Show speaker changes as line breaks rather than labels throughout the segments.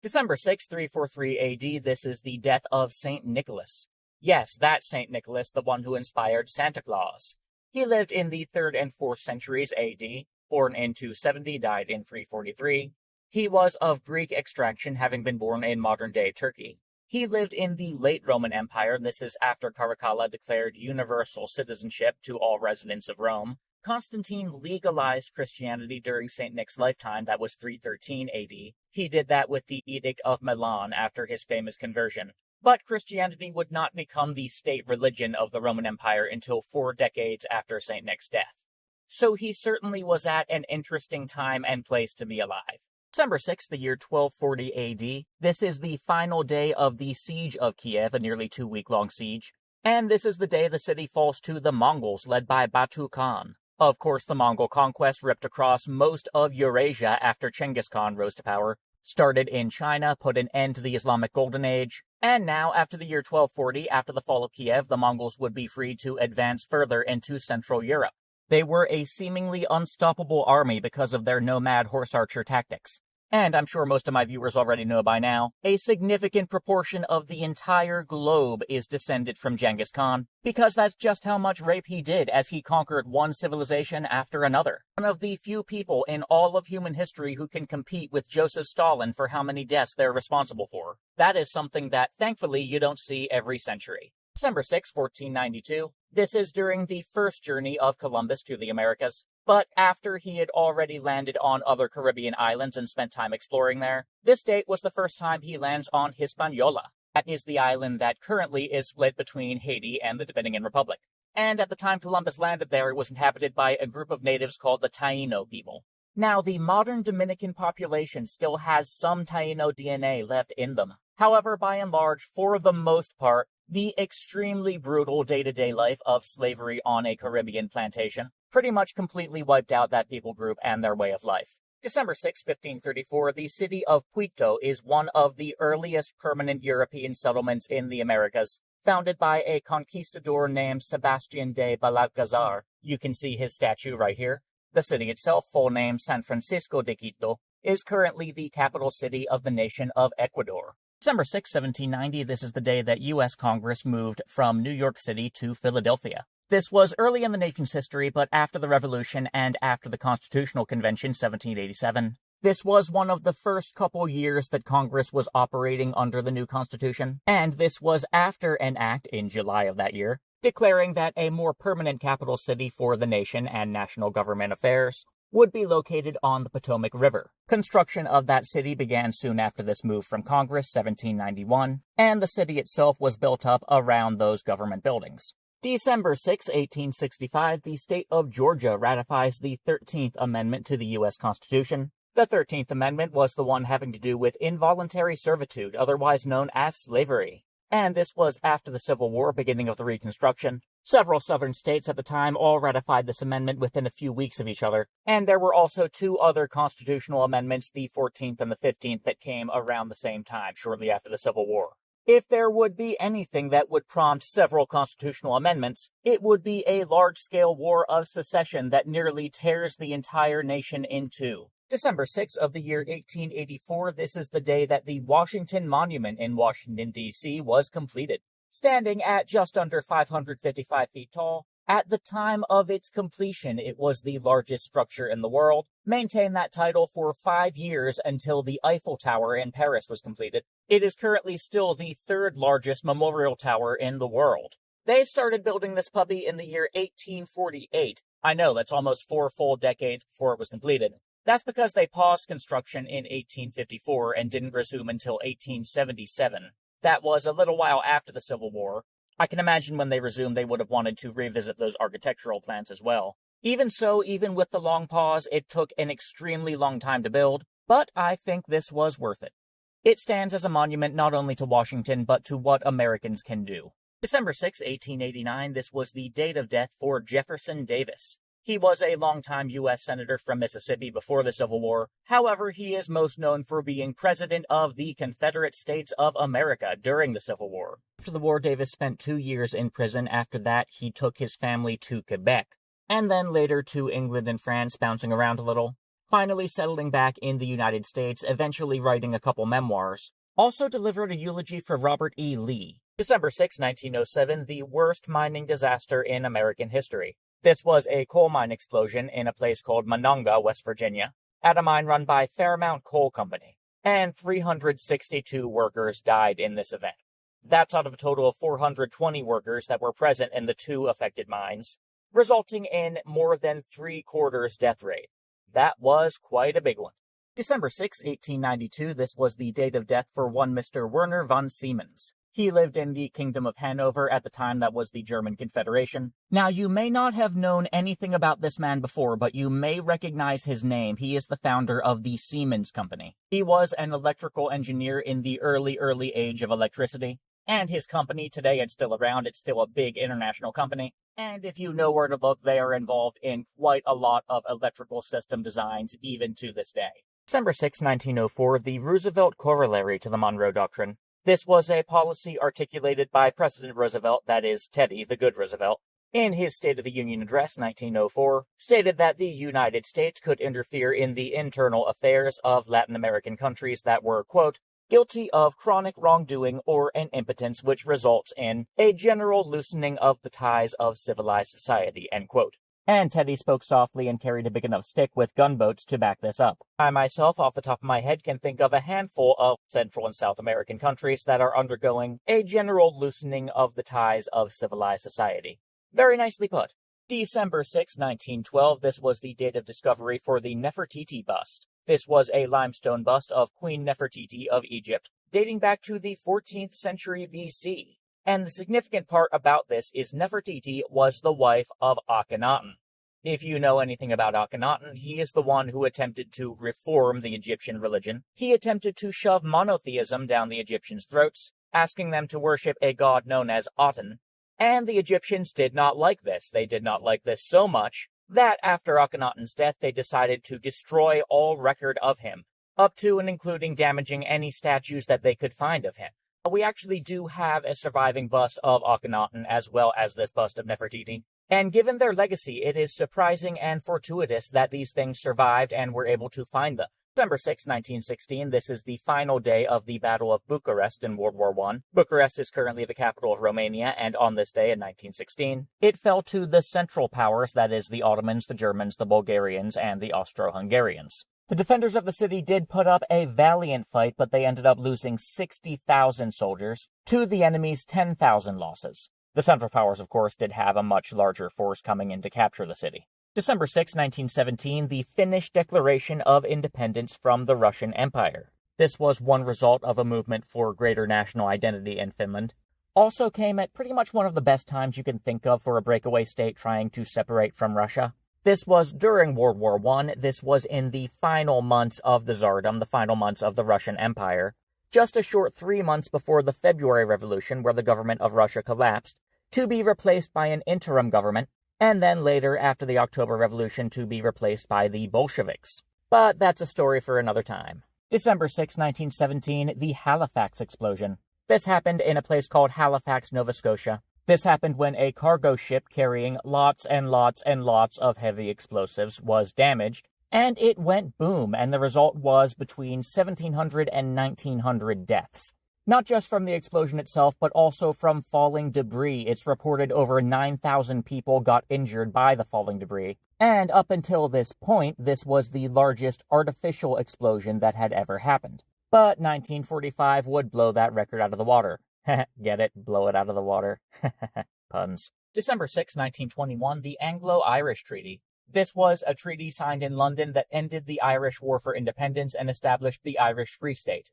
December 6, 343 AD, this is the death of St. Nicholas. Yes, that St. Nicholas, the one who inspired Santa Claus. He lived in the 3rd and 4th centuries AD, born in 270, died in 343. He was of Greek extraction, having been born in modern-day Turkey. He lived in the late Roman Empire. This is after Caracalla declared universal citizenship to all residents of Rome. Constantine legalized Christianity during St. Nick's lifetime, that was 313 AD. He did that with the Edict of Milan after his famous conversion. But Christianity would not become the state religion of the Roman Empire until 4 decades after St. Nick's death. So he certainly was at an interesting time and place to be alive. December 6th, the year 1240 AD. This is the final day of the Siege of Kiev, a nearly 2-week-long siege. And this is the day the city falls to the Mongols, led by Batu Khan. Of course, the Mongol conquest ripped across most of Eurasia after Genghis Khan rose to power, started in China, put an end to the Islamic Golden Age, and now, after the year 1240, after the fall of Kiev, the Mongols would be free to advance further into Central Europe. They were a seemingly unstoppable army because of their nomad horse archer tactics. And I'm sure most of my viewers already know by now, a significant proportion of the entire globe is descended from Genghis Khan, because that's just how much rape he did as he conquered one civilization after another. One of the few people in all of human history who can compete with Joseph Stalin for how many deaths they're responsible for. That is something that, thankfully, you don't see every century. December 6, 1492. This is during the first journey of Columbus to the Americas. But after he had already landed on other Caribbean islands and spent time exploring there, this date was the first time he lands on Hispaniola. That is the island that currently is split between Haiti and the Dominican Republic. And at the time Columbus landed there, it was inhabited by a group of natives called the Taino people. Now, the modern Dominican population still has some Taino DNA left in them. However, by and large, for the most part, the extremely brutal day-to-day life of slavery on a Caribbean plantation pretty much completely wiped out that people group and their way of life. December 6, 1534, the city of Quito is one of the earliest permanent European settlements in the Americas, founded by a conquistador named Sebastian de Belalcazar. You can see his statue right here. The city itself, full name San Francisco de Quito, is currently the capital city of the nation of Ecuador. December 6, 1790, this is the day that U.S. Congress moved from New York City to Philadelphia. This was early in the nation's history, but after the Revolution and after the Constitutional Convention, 1787, this was one of the first couple years that Congress was operating under the new Constitution, and this was after an act in July of that year, declaring that a more permanent capital city for the nation and national government affairs would be located on the Potomac River. Construction of that city began soon after this move from Congress, 1791, and the city itself was built up around those government buildings. December 6, 1865, the state of Georgia ratifies the 13th Amendment to the U.S. Constitution. The 13th Amendment was the one having to do with involuntary servitude, otherwise known as slavery. And this was after the Civil War, beginning of the Reconstruction. Several southern states at the time all ratified this amendment within a few weeks of each other, and there were also 2 other constitutional amendments, the 14th and the 15th, that came around the same time, shortly after the Civil War. If there would be anything that would prompt several constitutional amendments, it would be a large-scale war of secession that nearly tears the entire nation in two. December 6 of the year 1884, this is the day that the Washington Monument in Washington, D.C. was completed. Standing at just under 555 feet tall, at the time of its completion, it was the largest structure in the world, maintained that title for 5 years until the Eiffel Tower in Paris was completed. It is currently still the 3rd largest memorial tower in the world. They started building this puppy in the year 1848. I know, that's almost 4 full decades before it was completed. That's because they paused construction in 1854 and didn't resume until 1877. That was a little while after the Civil War. I can imagine when they resumed they would have wanted to revisit those architectural plans as well. Even so, even with the long pause, it took an extremely long time to build, but I think this was worth it. It stands as a monument not only to Washington, but to what Americans can do. December 6, 1889, this was the date of death for Jefferson Davis. He was a longtime U.S. Senator from Mississippi before the Civil War. However, he is most known for being President of the Confederate States of America during the Civil War. After the war, Davis spent 2 years in prison. After that, he took his family to Quebec, and then later to England and France, bouncing around a little. finally settling back in the United States, eventually writing a couple memoirs. Also delivered a eulogy for Robert E. Lee. December 6, 1907, the worst mining disaster in American history. This was a coal mine explosion in a place called Monongah, West Virginia, at a mine run by Fairmount Coal Company, and 362 workers died in this event. That's out of a total of 420 workers that were present in the two affected mines, resulting in more than 3/4 death rate. That was quite a big one. December 6, 1892, this was the date of death for one Mr. Werner von Siemens. He lived in the Kingdom of Hanover at the time that was the German Confederation. Now, you may not have known anything about this man before, but you may recognize his name. He is the founder of the Siemens Company. He was an electrical engineer in the early age of electricity. And his company, today it's still around, it's still a big international company. And if you know where to look, they are involved in quite a lot of electrical system designs, even to this day. December 6, 1904, the Roosevelt Corollary to the Monroe Doctrine. This was a policy articulated by President Roosevelt, that is, Teddy, the good Roosevelt, in his State of the Union Address, 1904, stated that the United States could interfere in the internal affairs of Latin American countries that were, quote, guilty of chronic wrongdoing or an impotence which results in a general loosening of the ties of civilized society, end quote. And Teddy spoke softly and carried a big enough stick with gunboats to back this up. I myself, off the top of my head, can think of a handful of Central and South American countries that are undergoing a general loosening of the ties of civilized society. Very nicely put. December 6, 1912, this was the date of discovery for the Nefertiti bust. This was a limestone bust of Queen Nefertiti of Egypt, dating back to the 14th century BC. And the significant part about this is Nefertiti was the wife of Akhenaten. If you know anything about Akhenaten, he is the one who attempted to reform the Egyptian religion. He attempted to shove monotheism down the Egyptians' throats, asking them to worship a god known as Aten. And the Egyptians did not like this. They did not like this so much that after Akhenaten's death, they decided to destroy all record of him, up to and including damaging any statues that they could find of him. We actually do have a surviving bust of Akhenaten as well as this bust of Nefertiti. And given their legacy, it is surprising and fortuitous that these things survived and were able to find them. December 6, 1916, this is the final day of the Battle of Bucharest in World War I. Bucharest is currently the capital of Romania, and on this day in 1916, it fell to the Central Powers, that is, the Ottomans, the Germans, the Bulgarians, and the Austro-Hungarians. The defenders of the city did put up a valiant fight, but they ended up losing 60,000 soldiers to the enemy's 10,000 losses. The Central Powers, of course, did have a much larger force coming in to capture the city. December 6, 1917, the Finnish Declaration of Independence from the Russian Empire. This was one result of a movement for greater national identity in Finland. Also came at pretty much one of the best times you can think of for a breakaway state trying to separate from Russia. This was during World War I. This was in the final months of the Tsardom, the final months of the Russian Empire. Just a short 3 months before the February Revolution, where the government of Russia collapsed, to be replaced by an interim government, and then later, after the October Revolution, to be replaced by the Bolsheviks. But that's a story for another time. December 6, 1917, the Halifax explosion. This happened in a place called Halifax, Nova Scotia. This happened when a cargo ship carrying lots and lots and lots of heavy explosives was damaged, and it went boom, and the result was between 1,700 and 1,900 deaths. Not just from the explosion itself, but also from falling debris. It's reported over 9,000 people got injured by the falling debris. And up until this point, this was the largest artificial explosion that had ever happened. But 1945 would blow that record out of the water. Get it? Blow it out of the water. Puns. December 6, 1921, the Anglo-Irish Treaty. This was a treaty signed in London that ended the Irish War for Independence and established the Irish Free State.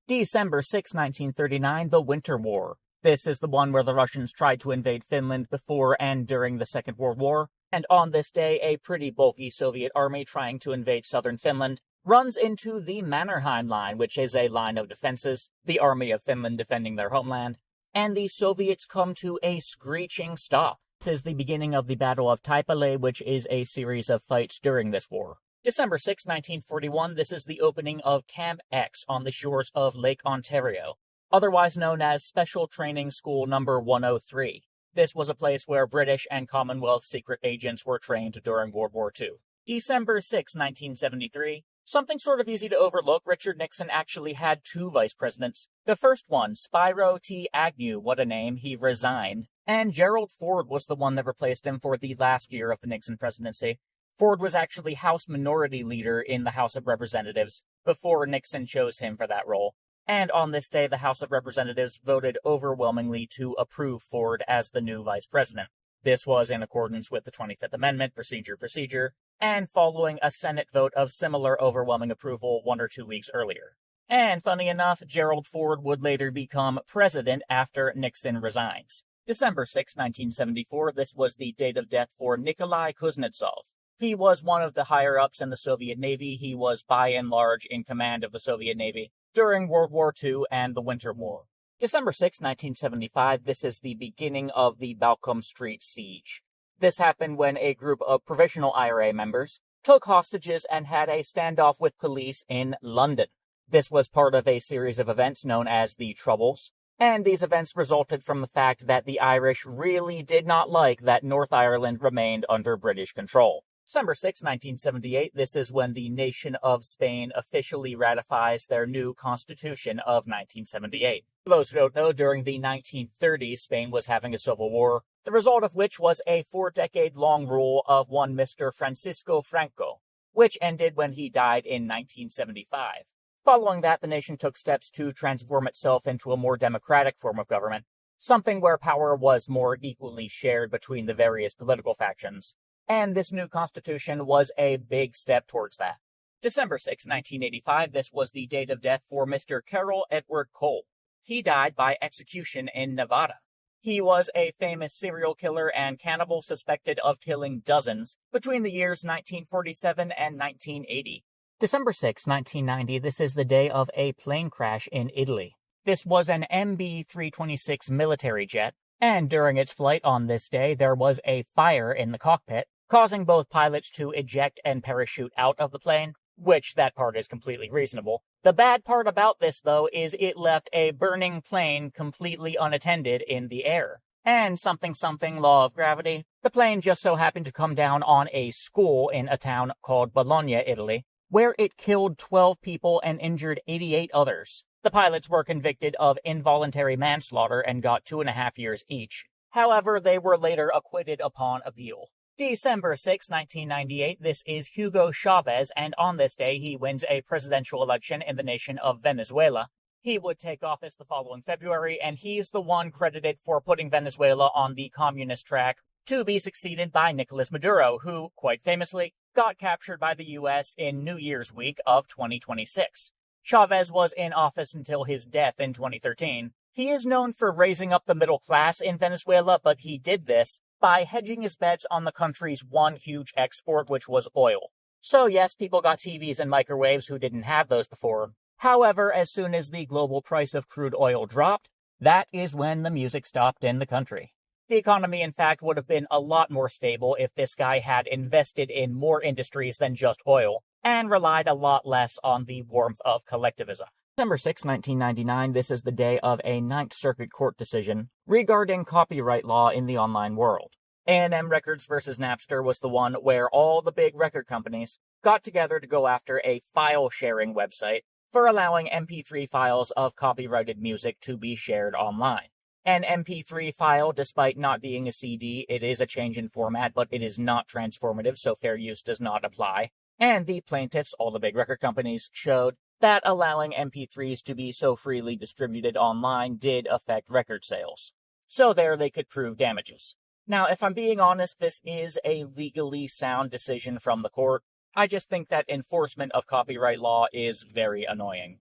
December 6, 1939, the Winter War. This is the one where the Russians tried to invade Finland before and during the Second World War, and on this day, a pretty bulky Soviet army trying to invade southern Finland runs into the Mannerheim Line, which is a line of defenses, the army of Finland defending their homeland, and the Soviets come to a screeching stop. This is the beginning of the Battle of Taipale, which is a series of fights during this war. December 6, 1941, this is the opening of Camp X on the shores of Lake Ontario, otherwise known as Special Training School Number 103. This was a place where British and Commonwealth secret agents were trained during World War II. December 6, 1973. Something sort of easy to overlook, Richard Nixon actually had two vice presidents. The first one, Spiro T. Agnew, what a name, he resigned. And Gerald Ford was the one that replaced him for the last year of the Nixon presidency. Ford was actually House Minority Leader in the House of Representatives before Nixon chose him for that role. And on this day, the House of Representatives voted overwhelmingly to approve Ford as the new vice president. This was in accordance with the 25th Amendment, procedure, and following a Senate vote of similar overwhelming approval 1 or 2 weeks earlier. And funny enough, Gerald Ford would later become president after Nixon resigns. December 6, 1974, this was the date of death for Nikolai Kuznetsov. He was one of the higher-ups in the Soviet Navy. He was by and large in command of the Soviet Navy during World War II and the Winter War. December 6, 1975, this is the beginning of the Balcombe Street siege. This happened when a group of provisional IRA members took hostages and had a standoff with police in London. This was part of a series of events known as the Troubles, and these events resulted from the fact that the Irish really did not like that North Ireland remained under British control. December 6, 1978, this is when the nation of Spain officially ratifies their new Constitution of 1978. For those who don't know, during the 1930s, Spain was having a civil war, the result of which was a 4-decade-long rule of one Mr. Francisco Franco, which ended when he died in 1975. Following that, the nation took steps to transform itself into a more democratic form of government, something where power was more equally shared between the various political factions. And this new constitution was a big step towards that. December 6, 1985, this was the date of death for Mr. Carroll Edward Cole. He died by execution in Nevada. He was a famous serial killer and cannibal suspected of killing dozens between the years 1947 and 1980. December 6, 1990, this is the day of a plane crash in Italy. This was an MB-326 military jet, and during its flight on this day, there was a fire in the cockpit, causing both pilots to eject and parachute out of the plane, which that part is completely reasonable. The bad part about this, though, is it left a burning plane completely unattended in the air. And something law of gravity. The plane just so happened to come down on a school in a town called Bologna, Italy, where it killed 12 people and injured 88 others. The pilots were convicted of involuntary manslaughter and got 2.5 years each. However, they were later acquitted upon appeal. December 6, 1998, this is Hugo Chavez, and on this day he wins a presidential election in the nation of Venezuela. He would take office the following February, and he's the one credited for putting Venezuela on the communist track, to be succeeded by Nicolas Maduro, who, quite famously, got captured by the U.S. in New Year's week of 2026. Chavez was in office until his death in 2013. He is known for raising up the middle class in Venezuela, but he did this by hedging his bets on the country's one huge export, which was oil. So yes, people got TVs and microwaves who didn't have those before. However, as soon as the global price of crude oil dropped, that is when the music stopped in the country. The economy, in fact, would have been a lot more stable if this guy had invested in more industries than just oil, and relied a lot less on the warmth of collectivism. December 6, 1999, this is the day of a Ninth Circuit Court decision regarding copyright law in the online world. A&M Records versus Napster was the one where all the big record companies got together to go after a file-sharing website for allowing MP3 files of copyrighted music to be shared online. An MP3 file, despite not being a CD, it is a change in format, but it is not transformative, so fair use does not apply. And the plaintiffs, all the big record companies, showed that allowing MP3s to be so freely distributed online did affect record sales. So there they could prove damages. Now, if I'm being honest, this is a legally sound decision from the court. I just think that enforcement of copyright law is very annoying.